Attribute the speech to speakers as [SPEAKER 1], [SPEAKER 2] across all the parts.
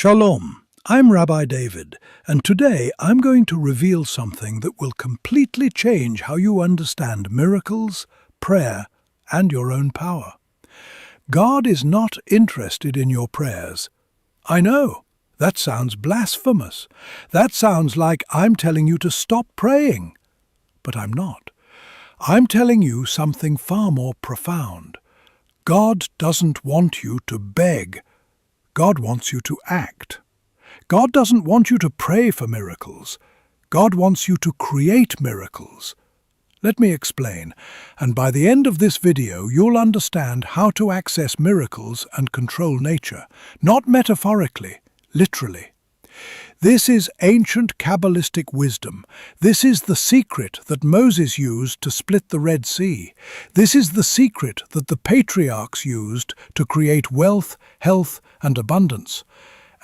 [SPEAKER 1] Shalom, I'm Rabbi David, and today I'm going to reveal something that will completely change how you understand miracles, prayer, and your own power. God is not interested in your prayers. I know, that sounds blasphemous. That sounds like I'm telling you to stop praying. But I'm not. I'm telling you something far more profound. God doesn't want you to beg. God wants you to act. God doesn't want you to pray for miracles. God wants you to create miracles. Let me explain, and by the end of this video you'll understand how to access miracles and control nature, not metaphorically, literally. This is ancient Kabbalistic wisdom. This is the secret that Moses used to split the Red Sea. This is the secret that the patriarchs used to create wealth, health, and abundance.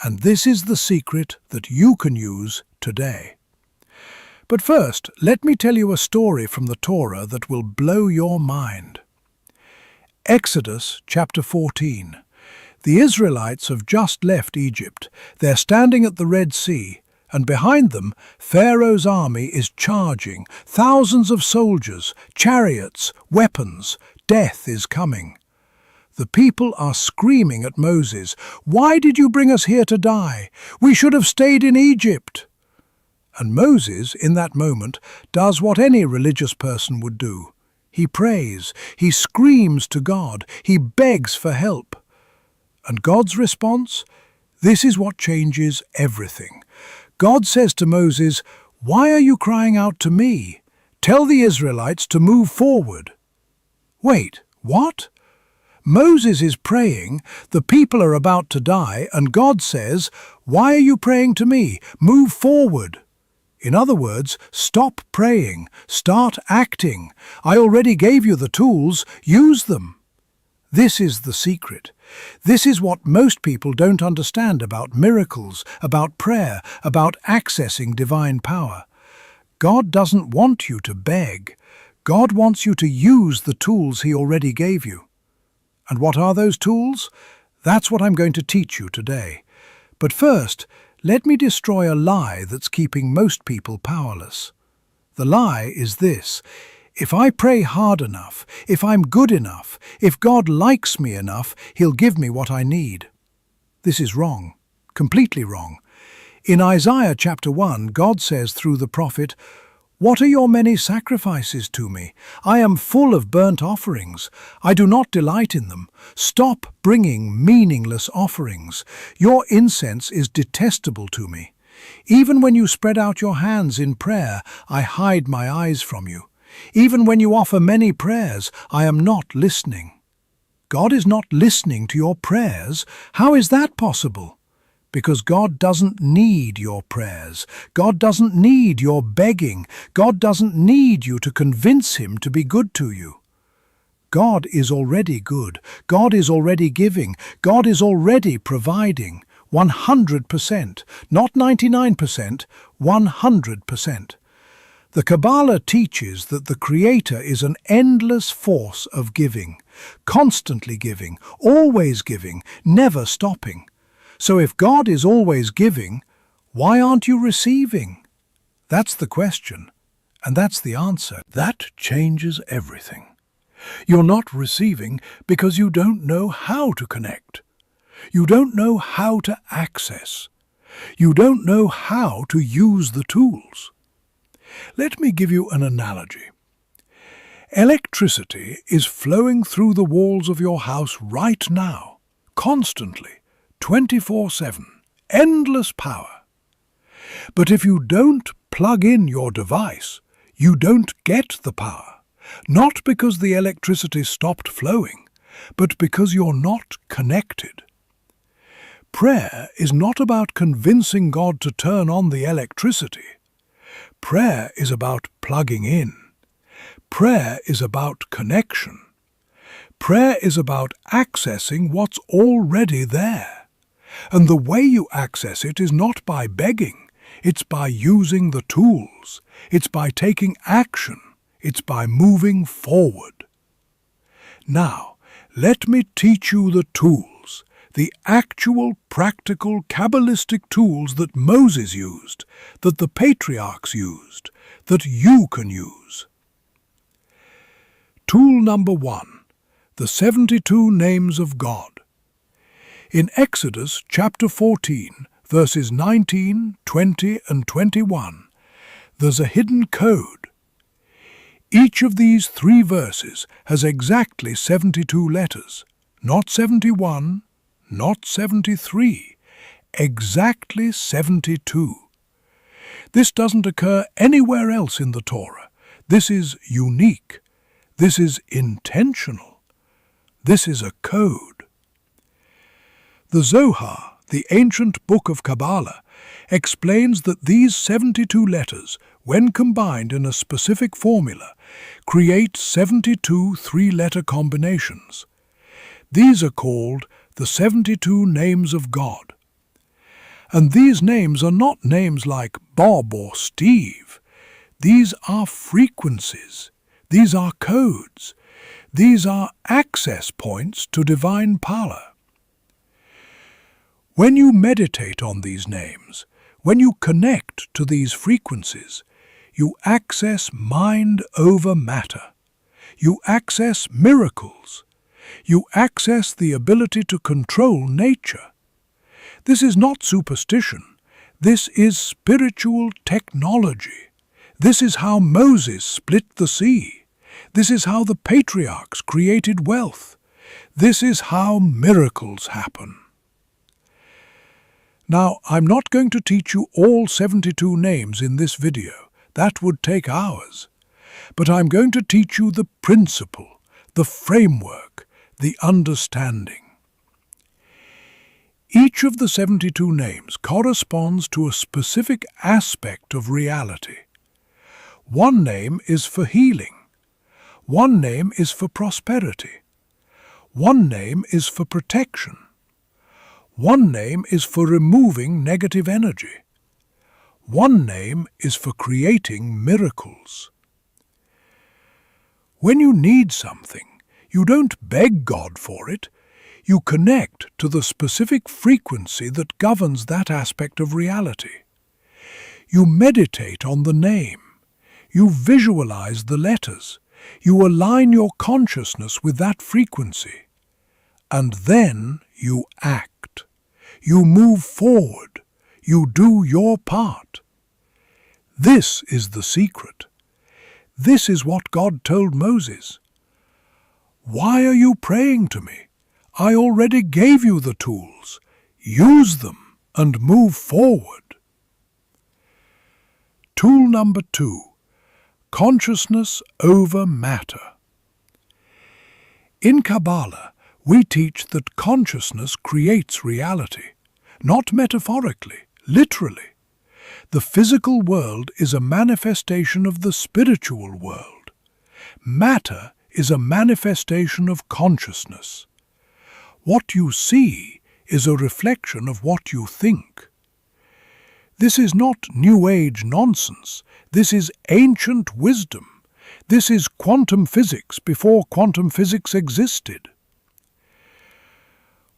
[SPEAKER 1] And this is the secret that you can use today. But first, let me tell you a story from the Torah that will blow your mind. Exodus chapter 14. The Israelites have just left Egypt. They're standing at the Red Sea, and behind them, Pharaoh's army is charging. Thousands of soldiers, chariots, weapons. Death is coming. The people are screaming at Moses, "Why did you bring us here to die? We should have stayed in Egypt." And Moses, in that moment, does what any religious person would do. He prays, he screams to God, he begs for help. And God's response? This is what changes everything. God says to Moses, "Why are you crying out to me? Tell the Israelites to move forward." Wait, what? Moses is praying, the people are about to die, and God says, "Why are you praying to me? Move forward." In other words, stop praying, start acting. I already gave you the tools, use them. This is the secret. This is what most people don't understand about miracles, about prayer, about accessing divine power. God doesn't want you to beg. God wants you to use the tools He already gave you. And what are those tools? That's what I'm going to teach you today. But first, let me destroy a lie that's keeping most people powerless. The lie is this: if I pray hard enough, if I'm good enough, if God likes me enough, He'll give me what I need. This is wrong, completely wrong. In Isaiah chapter 1, God says through the prophet, "What are your many sacrifices to me? I am full of burnt offerings. I do not delight in them. Stop bringing meaningless offerings. Your incense is detestable to me. Even when you spread out your hands in prayer, I hide my eyes from you. Even when you offer many prayers, I am not listening." God is not listening to your prayers? How is that possible? Because God doesn't need your prayers. God doesn't need your begging. God doesn't need you to convince Him to be good to you. God is already good. God is already giving. God is already providing. 100%, not 99%, 100%. The Kabbalah teaches that the Creator is an endless force of giving, constantly giving, always giving, never stopping. So if God is always giving, why aren't you receiving? That's the question, and that's the answer. That changes everything. You're not receiving because you don't know how to connect. You don't know how to access. You don't know how to use the tools. Let me give you an analogy. Electricity is flowing through the walls of your house right now, constantly, 24/7, endless power. But if you don't plug in your device, you don't get the power, not because the electricity stopped flowing, but because you're not connected. Prayer is not about convincing God to turn on the electricity. Prayer is about plugging in. Prayer is about connection. Prayer is about accessing what's already there. And the way you access it is not by begging. It's by using the tools. It's by taking action. It's by moving forward. Now, let me teach you the tools. the actual, practical, Kabbalistic tools that Moses used, that the patriarchs used, that you can use. Tool number 1. The 72 Names of God. In Exodus chapter 14, verses 19, 20 and 21, there's a hidden code. Each of these 3 verses has exactly 72 letters, not 71, not 73, exactly 72. This doesn't occur anywhere else in the Torah. This is unique. This is intentional. This is a code. The Zohar, the ancient book of Kabbalah, explains that these 72 letters, when combined in a specific formula, create 72 3-letter combinations. These are called the 72 Names of God. And these names are not names like Bob or Steve. These are frequencies. These are codes. These are access points to divine power. When you meditate on these names, when you connect to these frequencies, you access mind over matter. You access miracles. You access the ability to control nature. This is not superstition. This is spiritual technology. This is how Moses split the sea. This is how the patriarchs created wealth. This is how miracles happen. Now, I'm not going to teach you all 72 names in this video. That would take hours. But I'm going to teach you the principle, the framework, the understanding. Each of the 72 names corresponds to a specific aspect of reality. One name is for healing. One name is for prosperity. One name is for protection. One name is for removing negative energy. One name is for creating miracles. When you need something, you don't beg God for it. You connect to the specific frequency that governs that aspect of reality. You meditate on the name. You visualize the letters. You align your consciousness with that frequency. And then you act. You move forward. You do your part. This is the secret. This is what God told Moses. Why are you praying to me? I already gave you the tools. Use them and move forward. Tool number 2. Consciousness over matter. In Kabbalah, we teach that consciousness creates reality, not metaphorically, literally. The physical world is a manifestation of the spiritual world. Matter is a manifestation of consciousness. What you see is a reflection of what you think. This is not New Age nonsense. This is ancient wisdom. This is quantum physics before quantum physics existed.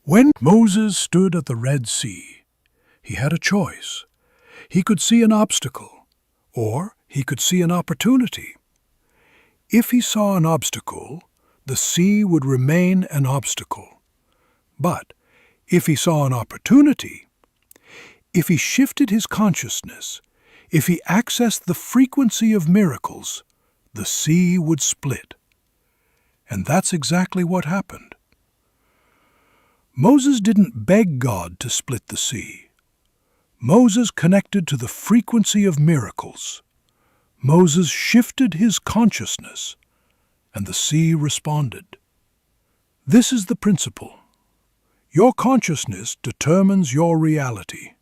[SPEAKER 1] When Moses stood at the Red Sea, he had a choice. He could see an obstacle, or he could see an opportunity. If he saw an obstacle, the sea would remain an obstacle. But if he saw an opportunity, if he shifted his consciousness, if he accessed the frequency of miracles, the sea would split. And that's exactly what happened. Moses didn't beg God to split the sea. Moses connected to the frequency of miracles. Moses shifted his consciousness, and the sea responded. This is the principle. Your consciousness determines your reality.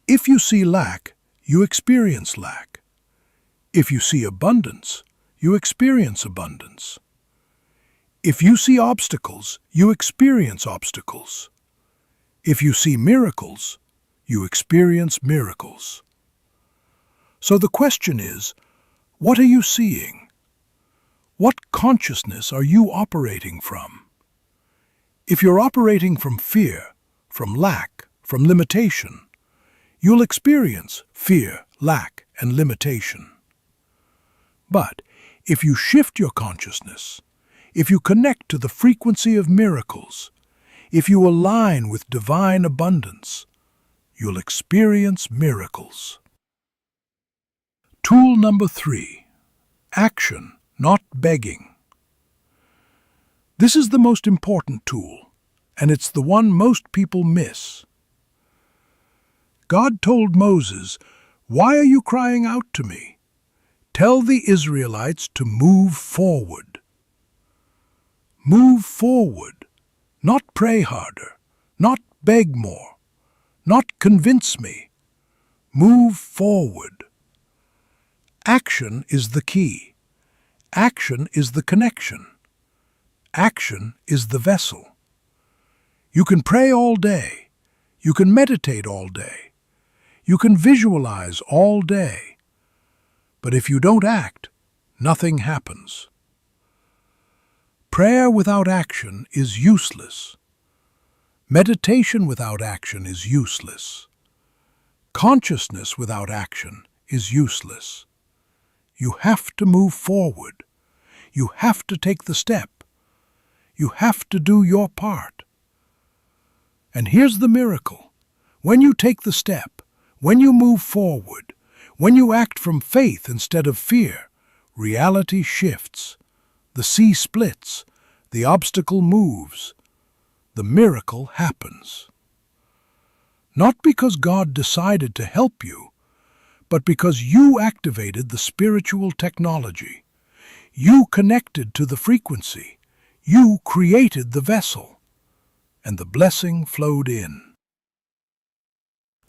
[SPEAKER 1] If you see lack, you experience lack. If you see abundance, you experience abundance. If you see obstacles, you experience obstacles. If you see miracles, you experience miracles. So the question is, what are you seeing? What consciousness are you operating from? If you're operating from fear, from lack, from limitation, you'll experience fear, lack, and limitation. But if you shift your consciousness, if you connect to the frequency of miracles, if you align with divine abundance, you'll experience miracles. Tool number 3. Action, not begging. This is the most important tool, and it's the one most people miss. God told Moses, "Why are you crying out to me? Tell the Israelites to move forward." Move forward, not pray harder, not beg more, not convince me. Move forward. Action is the key. Action is the connection. Action is the vessel. You can pray all day. You can meditate all day. You can visualize all day. But if you don't act, nothing happens. Prayer without action is useless. Meditation without action is useless. Consciousness without action is useless. You have to move forward. You have to take the step. You have to do your part. And here's the miracle. When you take the step, when you move forward, when you act from faith instead of fear, reality shifts. The sea splits. The obstacle moves. The miracle happens. Not because God decided to help you, but because you activated the spiritual technology. You connected to the frequency. You created the vessel. And the blessing flowed in.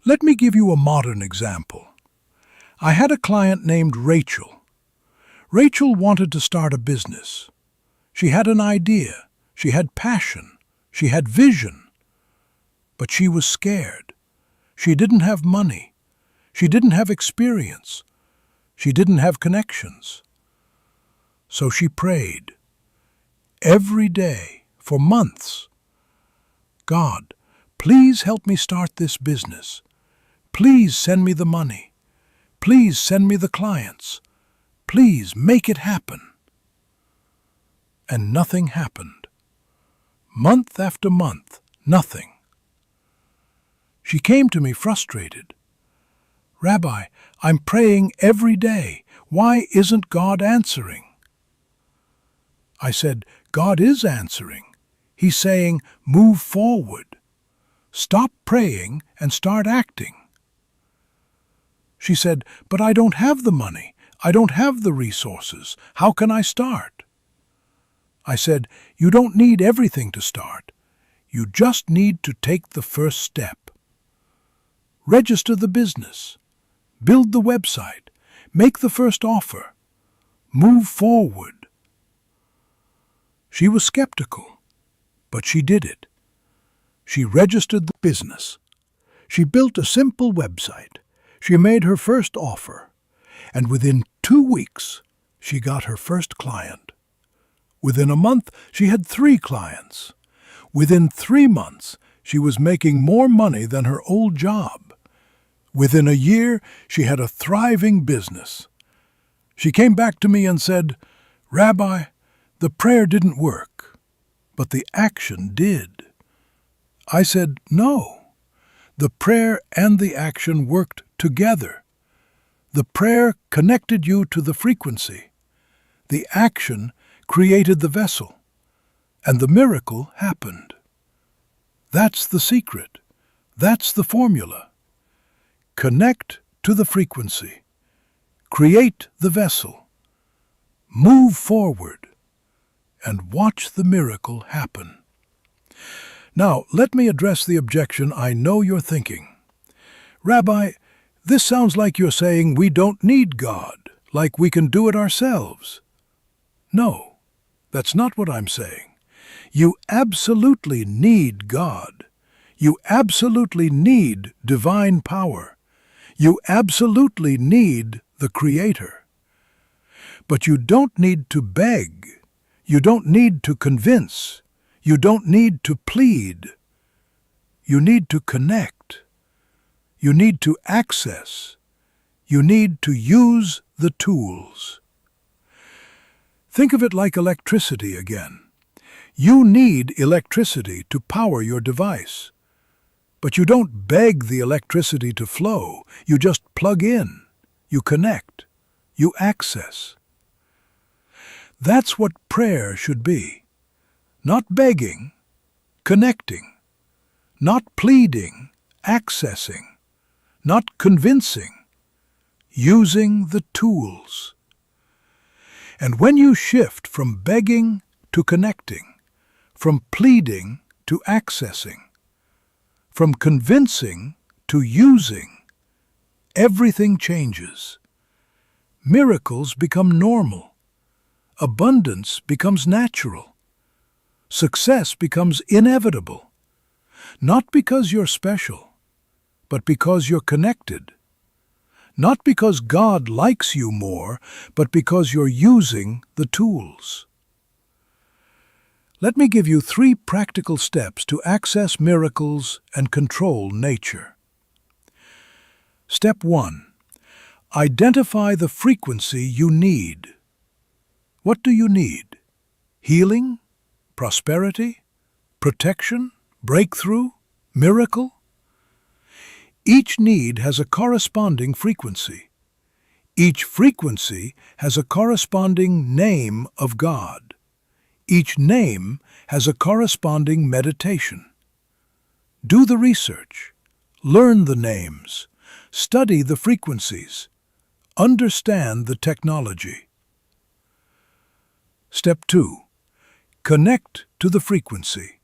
[SPEAKER 1] Let me give you a modern example. I had a client named Rachel. Rachel wanted to start a business. She had an idea. She had passion. She had vision. But she was scared. She didn't have money. She didn't have experience. She didn't have connections. So she prayed. Every day, for months. God, please help me start this business. Please send me the money. Please send me the clients. Please make it happen. And nothing happened. Month after month, nothing. She came to me frustrated. "Rabbi, I'm praying every day. Why isn't God answering?" I said, "God is answering. He's saying, move forward. Stop praying and start acting." She said, "But I don't have the money. I don't have the resources. How can I start?" I said, "You don't need everything to start. You just need to take the first step. Register the business. Build the website. Make the first offer. Move forward." She was skeptical, but she did it. She registered the business. She built a simple website. She made her first offer. And within 2 weeks, she got her first client. Within a month, she had 3 clients. Within 3 months, she was making more money than her old job. Within a year, she had a thriving business. She came back to me and said, "Rabbi, the prayer didn't work, but the action did." I said, "No. The prayer and the action worked together. The prayer connected you to the frequency. The action created the vessel, and the miracle happened. That's the secret. That's the formula. Connect to the frequency. Create the vessel. Move forward, and watch the miracle happen." Now, let me address the objection I know you're thinking. "Rabbi, this sounds like you're saying we don't need God, like we can do it ourselves." No, that's not what I'm saying. You absolutely need God. You absolutely need divine power. You absolutely need the Creator. But you don't need to beg. You don't need to convince. You don't need to plead. You need to connect. You need to access. You need to use the tools. Think of it like electricity again. You need electricity to power your device. But you don't beg the electricity to flow. You just plug in. You connect. You access. That's what prayer should be. Not begging, connecting. Not pleading, accessing. Not convincing, using the tools. And when you shift from begging to connecting, from pleading to accessing, from convincing to using, everything changes. Miracles become normal. Abundance becomes natural. Success becomes inevitable. Not because you're special, but because you're connected. Not because God likes you more, but because you're using the tools. Let me give you 3 practical steps to access miracles and control nature. Step 1. Identify the frequency you need. What do you need? Healing? Prosperity? Protection? Breakthrough? Miracle? Each need has a corresponding frequency. Each frequency has a corresponding name of God. Each name has a corresponding meditation. Do the research. Learn the names. Study the frequencies. Understand the technology. Step 2. Connect to the frequency.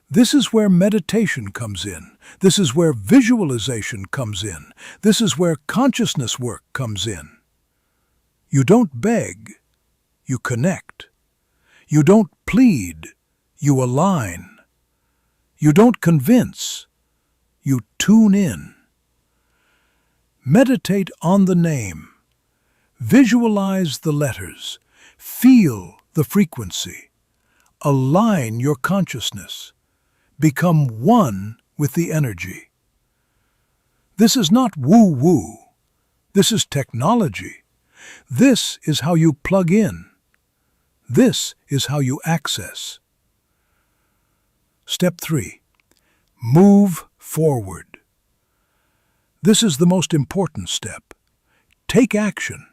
[SPEAKER 1] This is where meditation comes in. This is where visualization comes in. This is where consciousness work comes in. You don't beg, you connect. You don't plead, you align. You don't convince, you tune in. Meditate on the name. Visualize the letters. Feel the frequency. Align your consciousness. Become one with the energy. This is not woo-woo. This is technology. This is how you plug in. This is how you access. Step 3. Move forward. This is the most important step. Take action.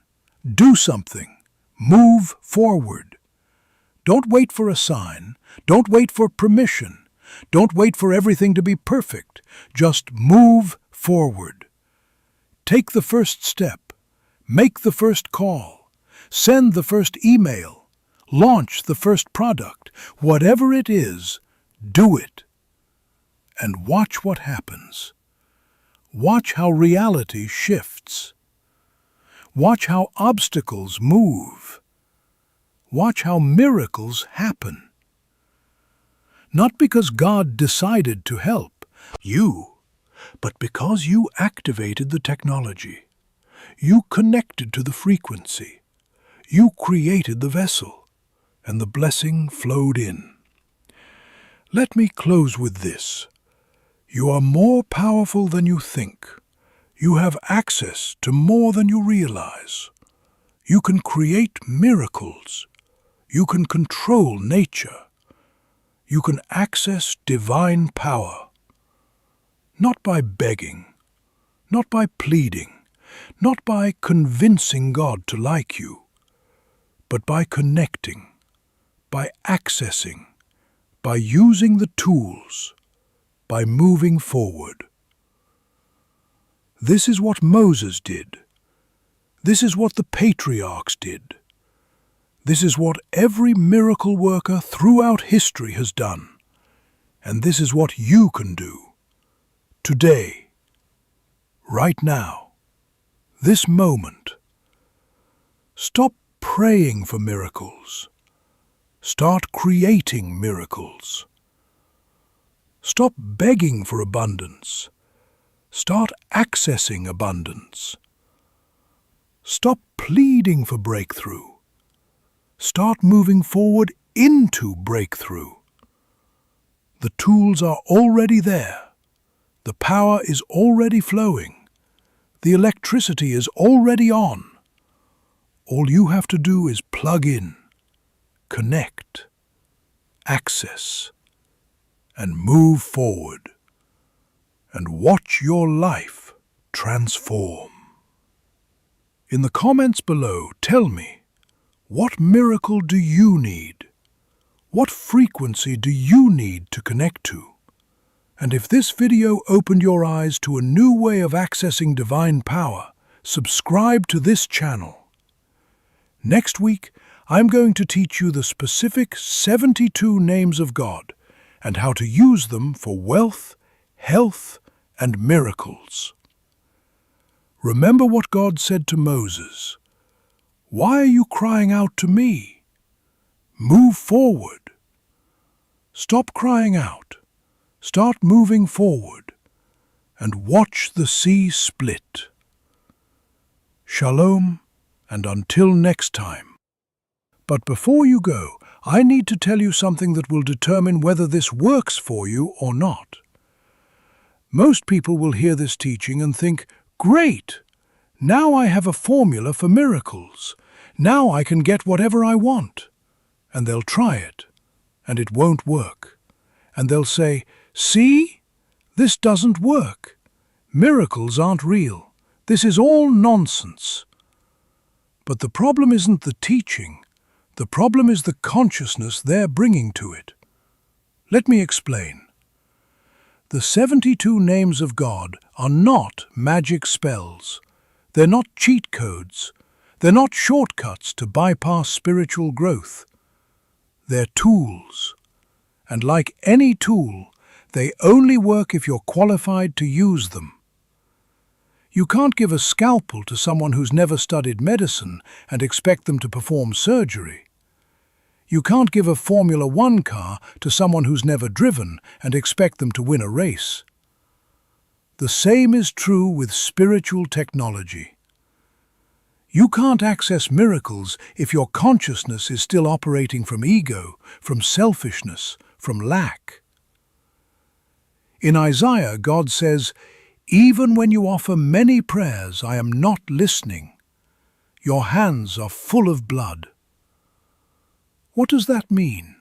[SPEAKER 1] Do something. Move forward. Don't wait for a sign. Don't wait for permission. Don't wait for everything to be perfect. Just move forward. Take the first step. Make the first call. Send the first email. Launch the first product. Whatever it is, do it. And watch what happens. Watch how reality shifts. Watch how obstacles move. Watch how miracles happen. Not because God decided to help you, but because you activated the technology. You connected to the frequency. You created the vessel, and the blessing flowed in. Let me close with this. You are more powerful than you think. You have access to more than you realize. You can create miracles. You can control nature. You can access divine power. Not by begging, not by pleading, not by convincing God to like you, but by connecting, by accessing, by using the tools, by moving forward. This is what Moses did. This is what the patriarchs did. This is what every miracle worker throughout history has done. And this is what you can do. Today. Right now. This moment. Stop praying for miracles. Start creating miracles. Stop begging for abundance. Start accessing abundance. Stop pleading for breakthrough. Start moving forward into breakthrough. The tools are already there. The power is already flowing. The electricity is already on. All you have to do is plug in, connect, access, and move forward. And watch your life transform. In the comments below, tell me, what miracle do you need? What frequency do you need to connect to? And if this video opened your eyes to a new way of accessing divine power, subscribe to this channel. Next week, I'm going to teach you the specific 72 names of God and how to use them for wealth, health, and miracles. Remember what God said to Moses. Why are you crying out to me? Move forward. Stop crying out. Start moving forward and watch the sea split. Shalom, and until next time. But before you go, I need to tell you something that will determine whether this works for you or not. Most people will hear this teaching and think, "Great! Now I have a formula for miracles. Now I can get whatever I want." And they'll try it, and it won't work. And they'll say, "See? This doesn't work. Miracles aren't real. This is all nonsense." But the problem isn't the teaching. The problem is the consciousness they're bringing to it. Let me explain. The 72 names of God are not magic spells. They're not cheat codes. They're not shortcuts to bypass spiritual growth. They're tools. And like any tool, they only work if you're qualified to use them. You can't give a scalpel to someone who's never studied medicine and expect them to perform surgery. You can't give a Formula One car to someone who's never driven and expect them to win a race. The same is true with spiritual technology. You can't access miracles if your consciousness is still operating from ego, from selfishness, from lack. In Isaiah, God says, "Even when you offer many prayers, I am not listening. Your hands are full of blood." What does that mean?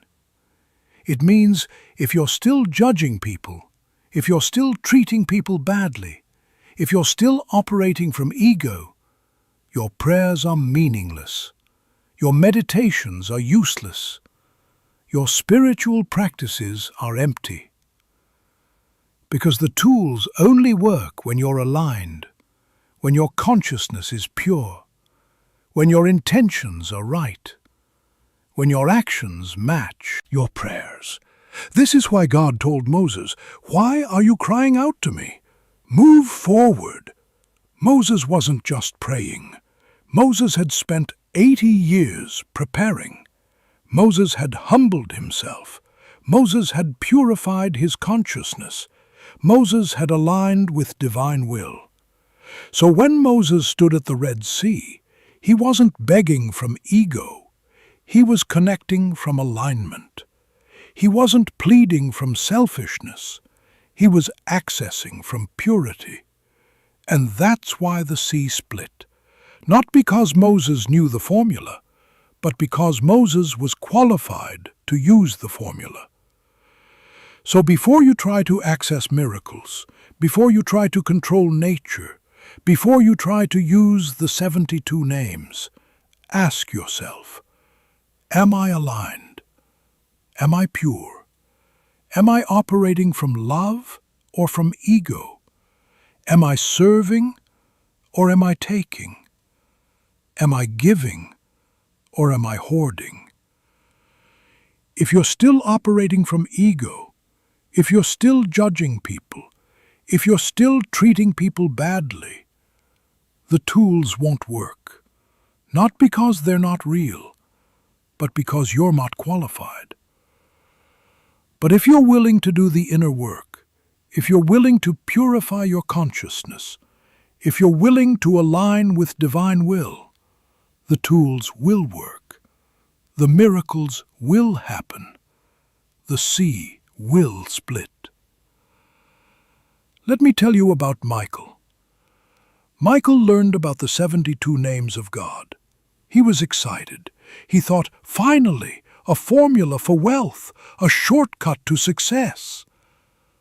[SPEAKER 1] It means if you're still judging people, if you're still treating people badly, if you're still operating from ego, your prayers are meaningless. Your meditations are useless. Your spiritual practices are empty. Because the tools only work when you're aligned, when your consciousness is pure, when your intentions are right, when your actions match your prayers. This is why God told Moses, "Why are you crying out to me? Move forward." Moses wasn't just praying. Moses had spent 80 years preparing. Moses had humbled himself. Moses had purified his consciousness. Moses had aligned with divine will. So when Moses stood at the Red Sea, he wasn't begging from ego. He was connecting from alignment. He wasn't pleading from selfishness. He was accessing from purity. And that's why the sea split. Not because Moses knew the formula, but because Moses was qualified to use the formula. So before you try to access miracles, before you try to control nature, before you try to use the 72 names, ask yourself, am I aligned? Am I pure? Am I operating from love or from ego? Am I serving or am I taking? Am I giving or am I hoarding? If you're still operating from ego, if you're still judging people, if you're still treating people badly, the tools won't work. Not because they're not real, but because you're not qualified. But if you're willing to do the inner work, if you're willing to purify your consciousness, if you're willing to align with divine will, the tools will work. The miracles will happen. The sea will split. Let me tell you about Michael. Michael learned about the 72 names of God. He was excited. He thought, finally, a formula for wealth, a shortcut to success.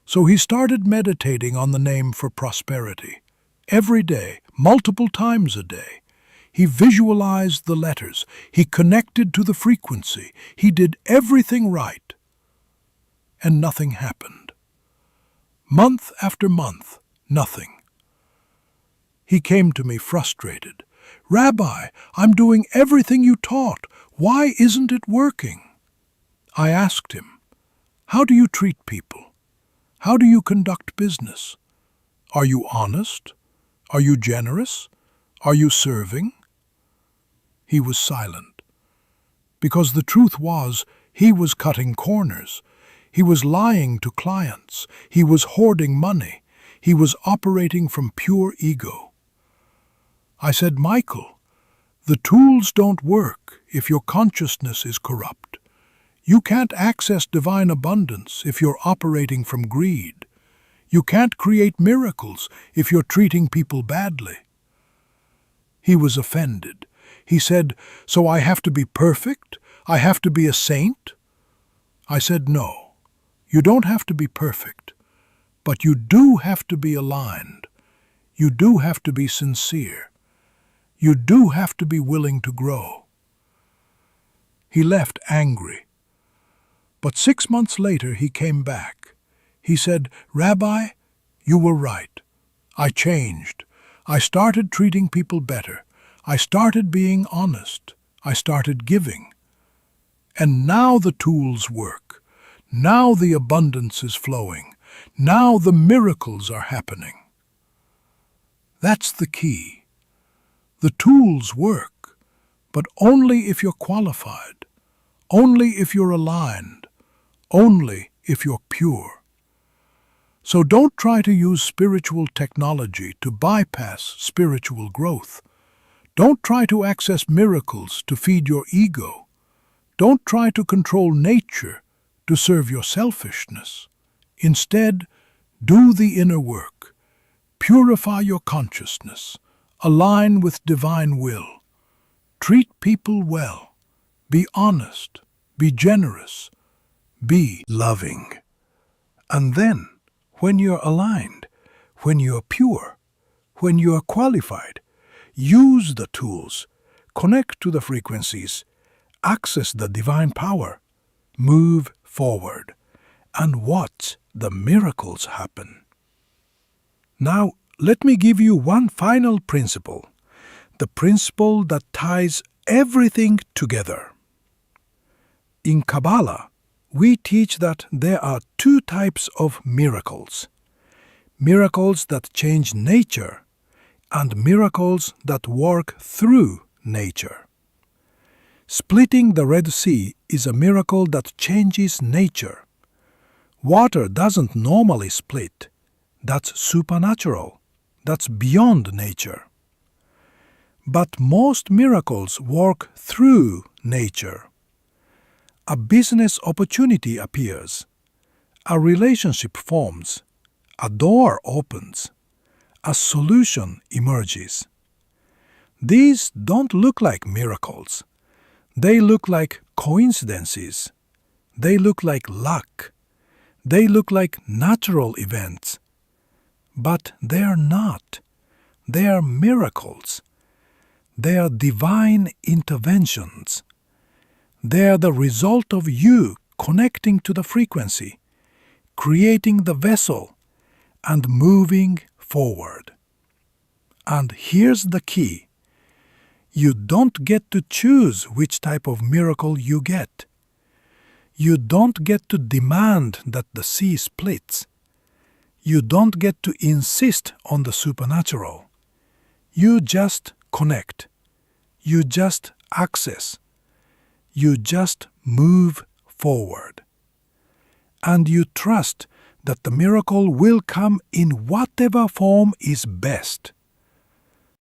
[SPEAKER 1] So he started meditating on the name for prosperity. Every day, multiple times a day. He visualized the letters. He connected to the frequency. He did everything right. And nothing happened. Month after month, nothing. He came to me frustrated. "Rabbi, I'm doing everything you taught. Why isn't it working?" I asked him, "How do you treat people? How do you conduct business? Are you honest? Are you generous? Are you serving?" He was silent. Because the truth was, he was cutting corners. He was lying to clients. He was hoarding money. He was operating from pure ego. I said, "Michael, the tools don't work if your consciousness is corrupt. You can't access divine abundance if you're operating from greed. You can't create miracles if you're treating people badly." He was offended. He said, "So I have to be perfect? I have to be a saint?" I said, "No, you don't have to be perfect, but you do have to be aligned. You do have to be sincere. You do have to be willing to grow." He left angry. But 6 months later he came back. He said, "Rabbi, you were right. I changed. I started treating people better. I started being honest. I started giving. And now the tools work. Now the abundance is flowing. Now the miracles are happening." That's the key. The tools work, but only if you're qualified, only if you're aligned, only if you're pure. So don't try to use spiritual technology to bypass spiritual growth. Don't try to access miracles to feed your ego. Don't try to control nature to serve your selfishness. Instead, do the inner work. Purify your consciousness. Align with divine will. Treat people well. Be honest. Be generous. Be loving. And then, when you're aligned, when you're pure, when you're qualified, use the tools, connect to the frequencies, access the divine power, move forward, and watch the miracles happen. Now, let me give you one final principle, the principle that ties everything together. In Kabbalah, we teach that there are 2 types of miracles: miracles that change nature and miracles that work through nature. Splitting the Red Sea is a miracle that changes nature. Water doesn't normally split. That's supernatural. That's beyond nature. But most miracles work through nature. A business opportunity appears. A relationship forms. A door opens. A solution emerges. These don't look like miracles. They look like coincidences. They look like luck. They look like natural events. But they are not. They are miracles. They are divine interventions. They are the result of you connecting to the frequency, creating the vessel, and moving forward. And here's the key. You don't get to choose which type of miracle you get. You don't get to demand that the sea splits. You don't get to insist on the supernatural. You just connect. You just access. You just move forward. And you trust that the miracle will come in whatever form is best.